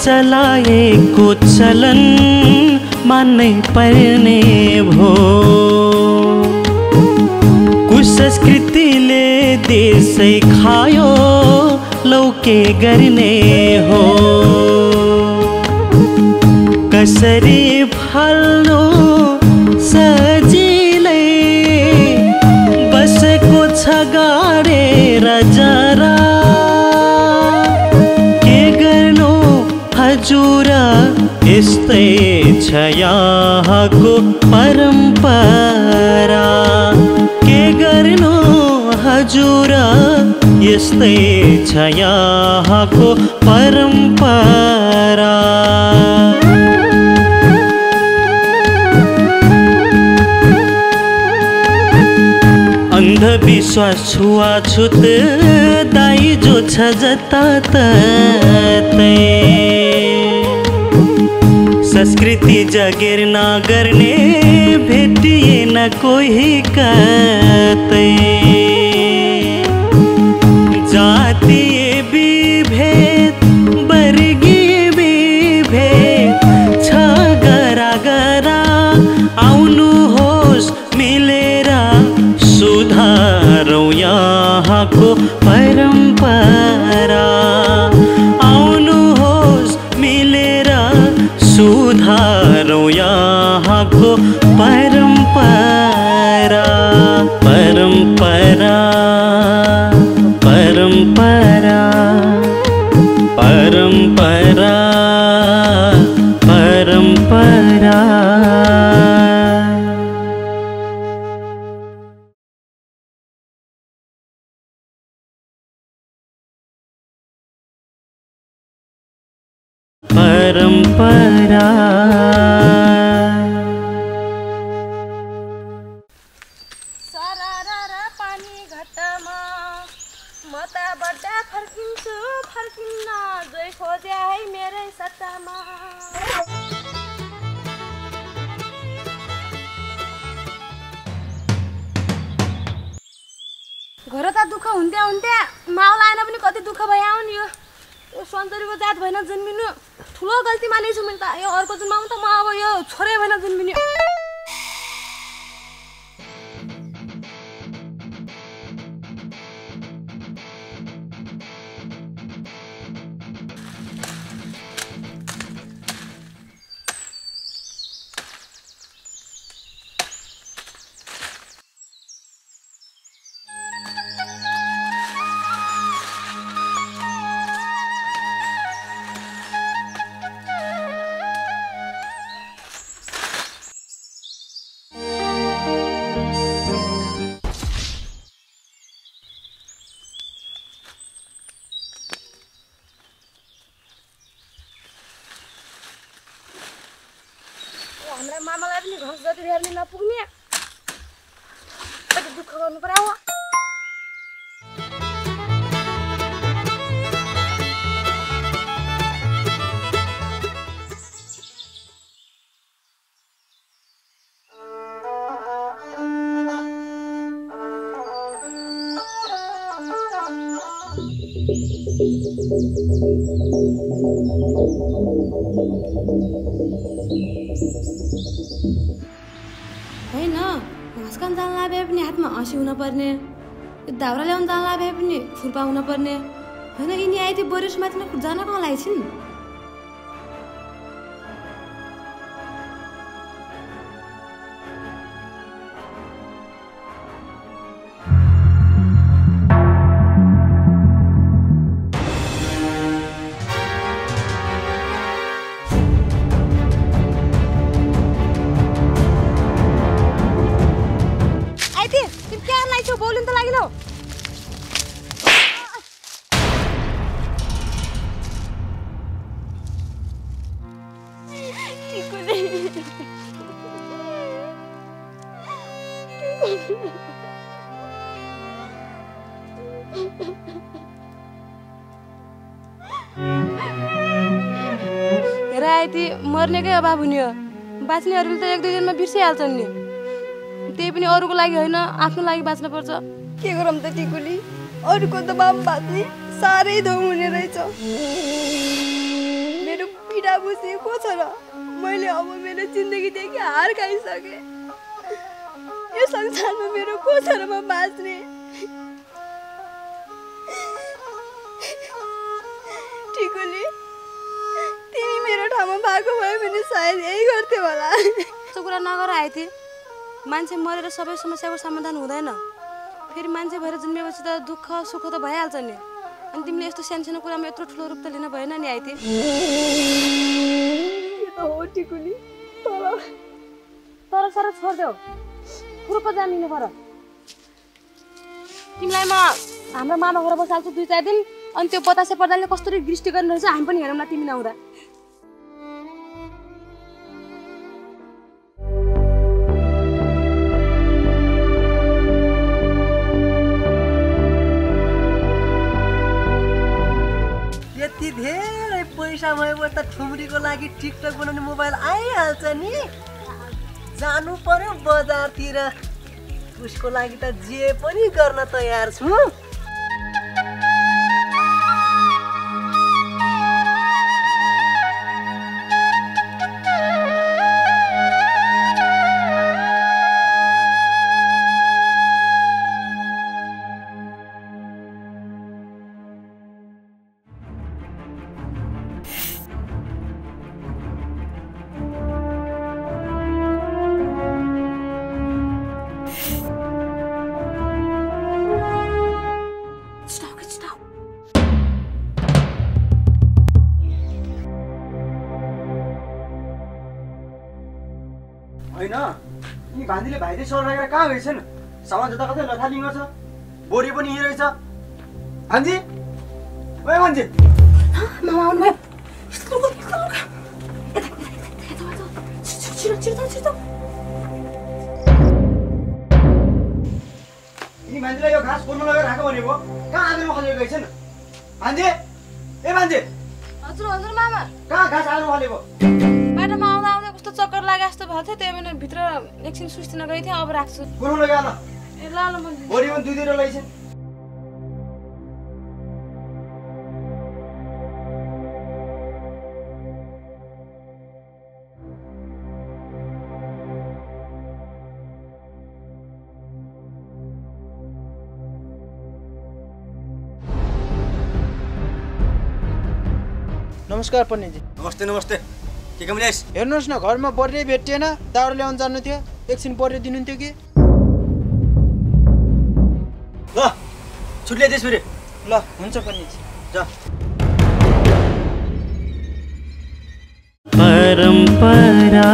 चलाएको चलन मान्नै पर्ने भो। कुसंस्कृतिले देशै खायो लौके गर्ने हो। कसरी फल्नु सजिलै बसेको छ गाडेर जरा। के गर्नु हजुर यस्तै छ यहाँको परम्परा। के गर्नु हजुर यस्तै छ यहाँको परम्परा। अन्धविश्वास छुवाछुत दाइजो छ जताततै। संस्कृति जगेर नगर्ने भेटिएन कोही कतै। जातीय विभेद वर्गीय विभेद छ गरा आउनुहोस् मिलेर सुधारौँ यहाँको परम्परा। आउनुहोस् मिलेर सुधारौँ यहाँको परम्परा। परम्परा परम्परा परम्परा परम्परा। परम्परा सरर पानी घटमा म त बड्डा फर्किन्छु फर्किन्न जोइ खोज्या है मेरै सट्टामा। घर त दुःख हुन्थ्या हुन्थ्या माउला आएन पनि कति दुःख भयो नि। यो सन्तरीको जात भएन जन्मिनु ठुलो गल्ती मानेछु मैले त। यो अर्को जन्ममा त म अब यो छोरै भएन जन्मिनु। हमरा मामालाई पनि घाँस जति हेर्ने नपुग्ने कति दुःख गर्नु पर्यो। होइन घाँस खान जान लाभे पनि हातमा हँसी हुन पर्ने। दाउरा ल्याउन जान लाभे पनि खुर्पा हुन पर्ने। होइन यिनी आए त्यो बोरेसमाथि जान कहाँ लागेछन्। मर्नेकै अभाव हुने हो। बाँच्नेहरूले त एक दुई दिनमा बिर्सिहाल्छन् नि। त्यही पनि अरूको लागि होइन आफ्नो लागि बाँच्नु पर्छ। के गरौँ त टिकुली, अरूको दबाब बाँच्ने साह्रै धौ हुने रहेछ। मेरो बुझी को छ र मैले अब मेरो जिन्दगीदेखि हार खाइसकेँ। यो संसारमा मेरो को छ र म बाँच्ने। टिकुली तिमी मेरो ठाउँमा भएको भए भने सायद यही गर्थ्यौ होला। त्यो कुरा नगर आइथे। मान्छे मरेर सबै समस्याको समाधान हुँदैन। फेरि मान्छे भएर जन्मेपछि त दुःख सुख त भइहाल्छ नि। अनि तिमीले यस्तो सानो कुरामा यत्रो ठुलो रूप त लिन भएन नि आइथे। हो टिकुली तर सर छोड्देऊ। पुरुको जामिनु पर। तिमीलाई म हाम्रो मामा घर बसाल्छु 2-4 दिन। अनि त्यो बतासे पर्दाले कस्तरी दृष्टि गरिरहेछ हामी पनि हेरौँला तिमी नहुँदा। यति धेरै पैसा भएपछि त ठुम्रीको लागि टिकटक बनाउने मोबाइल आइहाल्छ नि। जानु पर्यो बजारतिर। उसको लागि त जे पनि गर्न तयार छु। होइन यी भान्जीले भाइले सर राखेर कहाँ गएछन्? सामान जता कतै लथालिङ छ। बोरी पनि यहीँ रहेछ। भान्जी ओए भान्जी मामा आउनु भयो। छिटो। यी भान्जीलाई यो घाँस कोर्न लगेर राख भनेको कहाँ आँगनमा खसेर गएछन्? भान्जी ए भान्जी हजुर मामा। कहाँ घाँस आँगनमा खलेको? बाटोमा आउँदा कस्तो चक्कर लागे जस्तो भएको थियो। त्यही भएर भित्र एकछिन सुस्तिन गएको थिएँ। अब राख्छु। कोर्न लग्यो ल। ए ल म बोरी पनि 2 दिएर लैछन्। नमस्कार पन्नेजी। नमस्ते के काम ल्याइस? हेर्नुहोस् न घरमा बर्रे भेटिएन। दाउरा ल्याउन जानु थियो। एकछिन बर्रे दिनुहुन्थ्यो कि? ल छुट ल्याइदिएस् फेरि। ल हुन्छ पन्नेजी। जा। परम्परा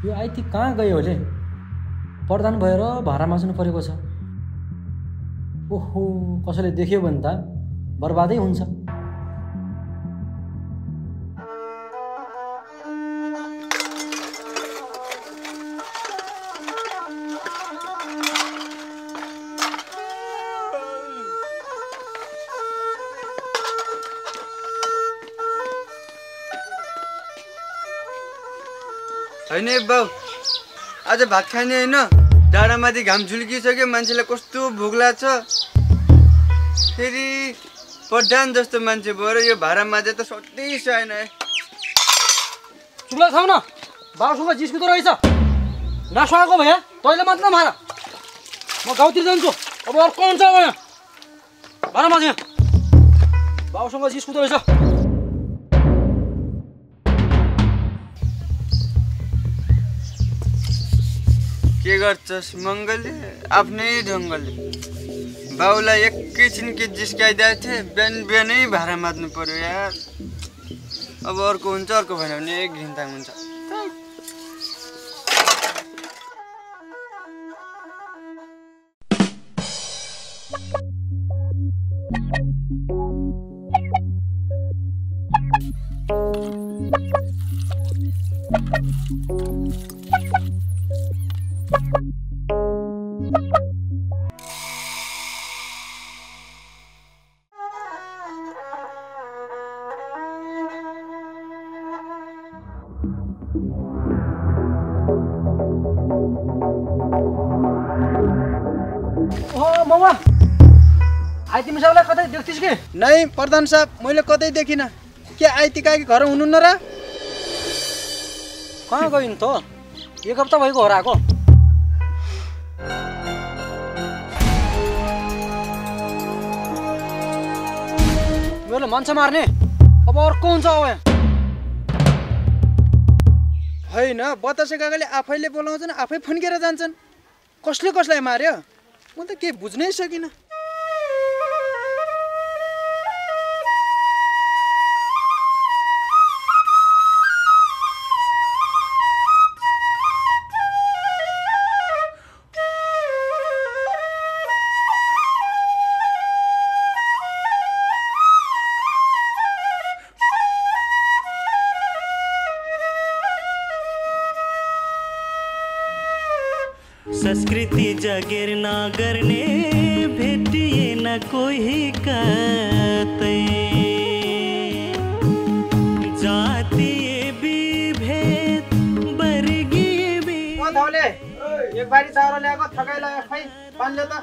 यो आइती कहाँ गयो होले? प्रधान भएर भाडा मास्नु परेको छ। ओहो कसैले देख्यो भने त बर्बादै हुन्छ। होइन बाउ आज भात खाने होइन डाँडामाथि घाम झुल्किसक्यो मान्छेलाई कस्तो भोक लाग्छ फेरि पड्डान जस्तो मान्छे भएर यो भाडा माझे त सधैँ छैन चुला खाऊ न बाउसँग जिस्किँदो रहेछ नसुहाएको भए तैँले मात्र मार म गाउँतिर जान्छु अब अर्को हुन्छ अब यहाँ भाडा माझ यहाँ बाउसँग जिस्किँदो रहेछ के गर्छस् मङ्गलले आफ्नै ढङ्गले बाउलाई एकैछिन के जिस्काइदिएको थिएँ बिहान बिहानै भाडा माझ्नु पर्यो यार अब अर्को हुन्छ अर्को भएन भने एक घिन्ताङ हुन्छ मौवा आई तिमी सबैलाई कतै देख्थिस् कि नै प्रधान साहब मैले कतै देखिनँ के आइती काकी घर हुनुहुन्न र कहाँ गयो नि त एक हप्ता भएको हराएको तिमीहरूले मान्छे मार्ने अब अर्को हुन्छ अब यहाँ होइन बतासे काकाले आफैले बोलाउँछन् आफै फन्केर जान्छन् कसले कसलाई मार्यो म त केही बुझ्नै सकिनँ संस्कृति जागीर ना गर्ने भेटिए न कोही कतै जातीय विभेद वर्गीय धौले एक बारी चारो ल्याएको थकाइ लाग्यो खै पानले त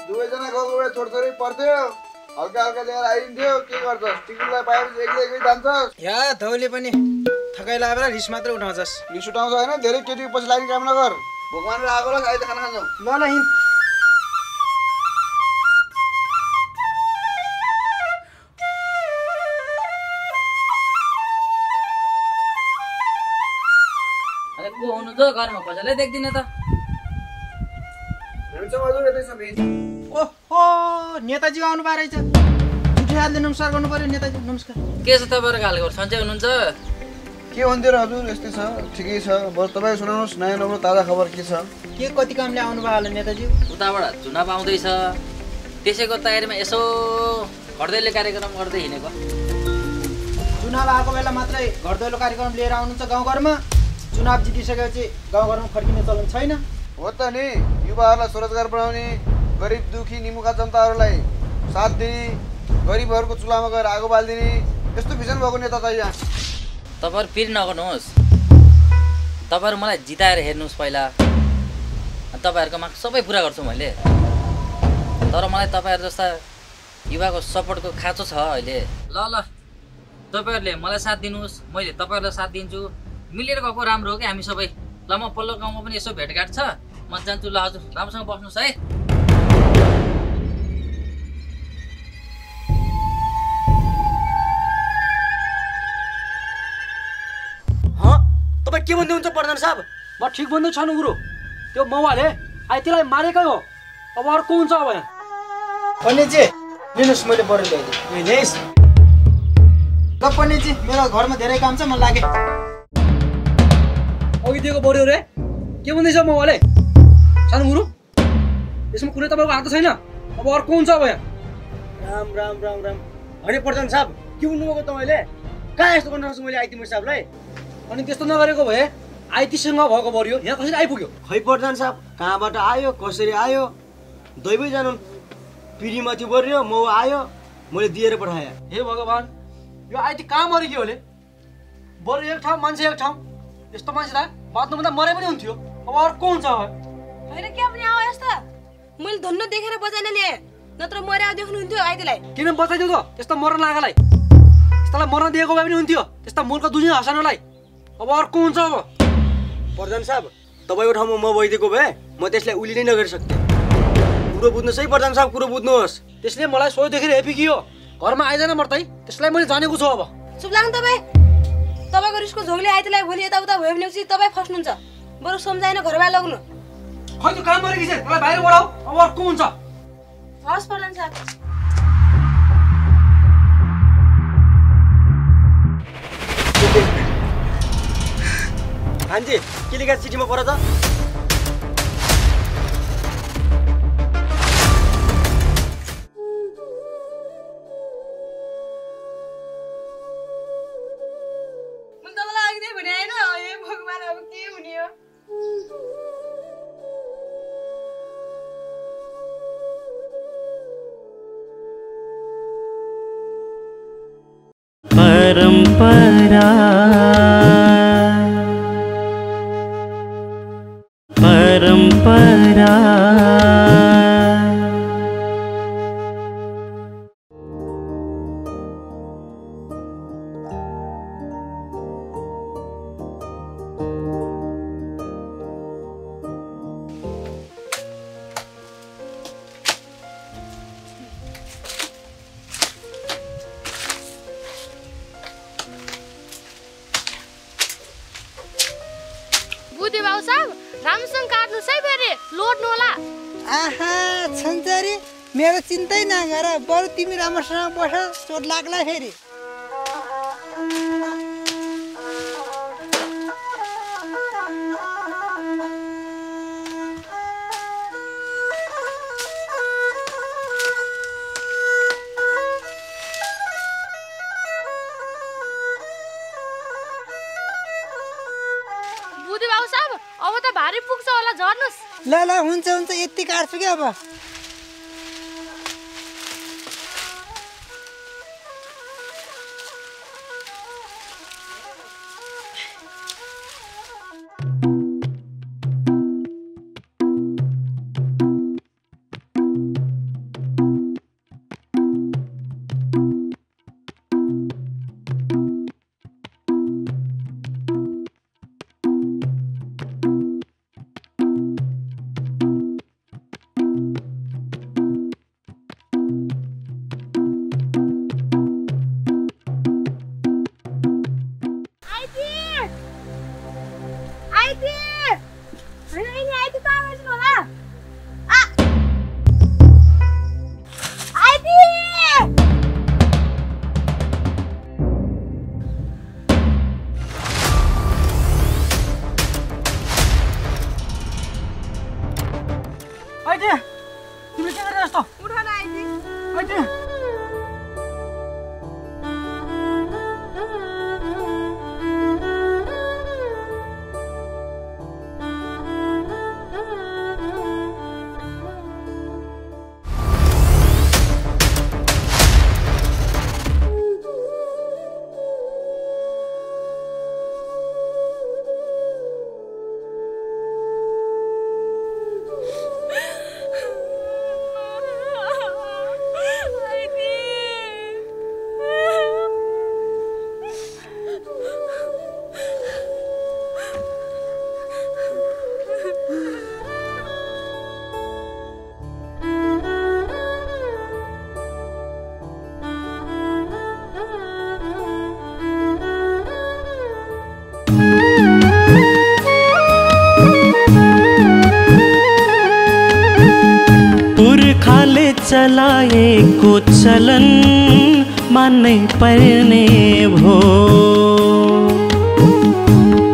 दुवैजना गएको छोडछोडी पर्थ्यो हल्का हल्का लिएर आइन्थ्यो के गर्छस् टिकटलाई पाएपछि एक्लै एक्लै जान्छस् या धौले पनि थकाइ लागेर रिस मात्र उठाउँछस् रिस उठाउँछ होइन धेरै केटी पछि लागि काम नगर भोक मानेर आएको ल अहिले खाना खान्छौ ल ल हिँड अरे को हुनु त घरमा कसैलाई देख्दिन त ओहो नेताजी आउनु भए रहेछ जुठी हातले नमस्कार गर्नु पर्यो नेताजी नमस्कार के छ तपाईँहरूको हालको सन्चै हुनुहुन्छ के हुन्थ्यो र हजुर यस्तै छ ठिकै छ बरु तपाईँ सुनाउनुहोस् नयाँ नम्रो ताजा खबर के छ के कति कामले आउनु भयो होला नेताजी उताबाट चुनाव आउँदैछ त्यसैको तयारीमा यसो घरदैलो कार्यक्रम गर्दै हिँडेको चुनाव आएको बेला मात्रै घरदैलो कार्यक्रम लिएर आउनुहुन्छ गाउँघरमा चुनाव जितिसकेपछि गाउँघरमा फर्किने चलन छैन हो त नि युवाहरूलाई स्वरोजगार बनाउने गरिब दुखी निमुखा जनताहरूलाई साथ दिने गरिबहरूको चुलामा गएर आगो बालिदिने यस्तो भिजन भएको नेता छ यहाँ तपाईँहरू फेरि नगर्नुहोस् तपाईँहरू मलाई जिताएर हेर्नुहोस् पहिला तपाईँहरूको माग सबै पुरा गर्छु मैले तर मलाई तपाईँहरू जस्ता युवाको सपोर्टको खाँचो छ अहिले ल ल तपाईँहरूले मलाई साथ दिनुहोस् मैले तपाईँहरूलाई साथ दिन्छु मिलेर गएको राम्रो हो कि हामी सबै ल म पल्लो गाउँमा पनि यसो भेटघाट छ म जान्छु ल हजुर राम्रोसँग बस्नुहोस् है तपाईँ के भन्दै हुन्छ प्रधान साहब म ठिक भन्दै छन् गुरु त्यो मौवाले आइतीलाई मारेकै हो अब अर्को हुन्छ अब यहाँ पण्डितजी लिनुहोस् मैले बरु ल्याइदिएँ ल पण्डितजी मेरो घरमा धेरै काम छ म लागेँ अघि दिएको बढ्यो रे के भन्दैछ मौवाले सानो गुरु यसमा कुनै तपाईँको हात छैन अब अर्को हुन्छ अब यहाँ राम राम राम राम होइन प्रधान साहब के भन्नुभएको तपाईँले कहाँ यस्तो गर्नु सक्छु मैले आइती साहबलाई अनि त्यस्तो नगरेको भए आइतीसँग भएको बढ्यो यहाँ कसरी आइपुग्यो खै प्रधान साहब कहाँबाट आयो कसरी आयो दैवै जानु पिँढीमाथि बढ्यो म आयो मैले दिएर पठाएँ हे भगवान् यो आइटी कहाँ मऱ्यो के होले बरु एक ठाउँ मान्छे एक ठाउँ यस्तो मान्छे त बाँच्नुभन्दा मरे पनि हुन्थ्यो अब अर्को हुन्छ होइन के पनि आऊ यस्तो मैले धन्न देखेर बचाइन ल्याएँ नत्र मरे आउ देख्नुहुन्थ्यो आइतीलाई किन बचाइदिउ त त्यस्तो मर्न लागेलाई त्यस्तालाई मर्न दिएको भए पनि हुन्थ्यो त्यस्ता मूर्ख दुनियाँ हँसाउनलाई अब अर्को हुन्छ अब प्रधान साहब तपाईँको ठाउँमा म भइदिएको भए म त्यसलाई उली नै नगरिसक्थेँ कुरो बुझ्नुहोस् है प्रधान साहब कुरो बुझ्नुहोस् त्यसले मलाई सोही देखेर हेपिकियो घरमा आइदैन मर्दै त्यसलाई मैले जानेको छु अब चुप लाग्नु तपाईँको रिसको झोगले आइतीलाई भोलि यताउता भयो भने तपाईँ फस्नुहुन्छ बरु सम्झाएन घर बाहिर लग्नु खै त्यो काम गरेकी छ त्यसलाई बाहिर बढाऊ अब अर्को हुन्छ हस् प्रधान साहब भान्जी के लेखेको चिठीमा पढ त परंपरा परंपरा बुद्धि बाबु साहब राम्रोसँग काट्नुहोस् है फेरि लोड्नु होला आहा छन्चरी मेरो चिन्तै नगर बरु तिमी राम्रोसँग बस चोट लाग्ला फेरि बुद्धि बाबु साहब अब त भारी पुग्छ होला झर्नुहोस् ल ल हुन्छ हुन्छ यति काट्छु कि अब तिमीले के गरेर जस्तो उठ न आइती पुरखाले चलाएको चलन मान्नै पर्ने भो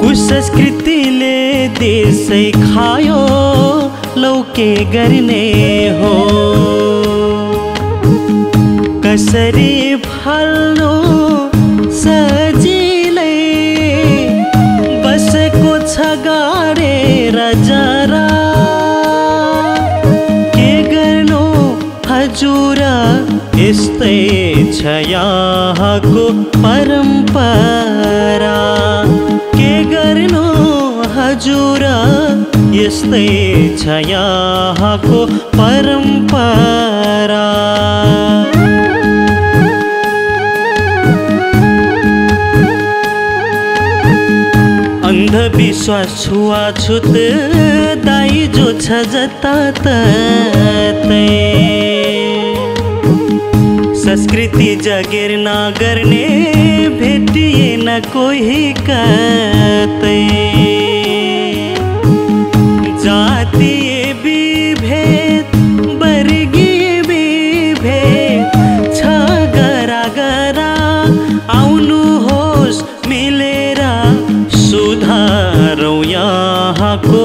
कुसंस्कृतिले देशै खायो लौके गर्ने हो कसरी फाल्नु सजिलै बसेको छ गाडेर जरा हजुर यस्तो यस्तै छ यहाँको परम्परा। के गर्नु हजुर यस्तै छ यहाँको परम्परा। अन्धविश्वास छुवाछुत दाइजो छ जताततै। संस्कृति जागिर नगर्ने भेटिएन कोही कतै। जातीय विभेद वर्गीय विभेद छ गरा आउनुहोस् मिलेर सुधारौँ यहाँको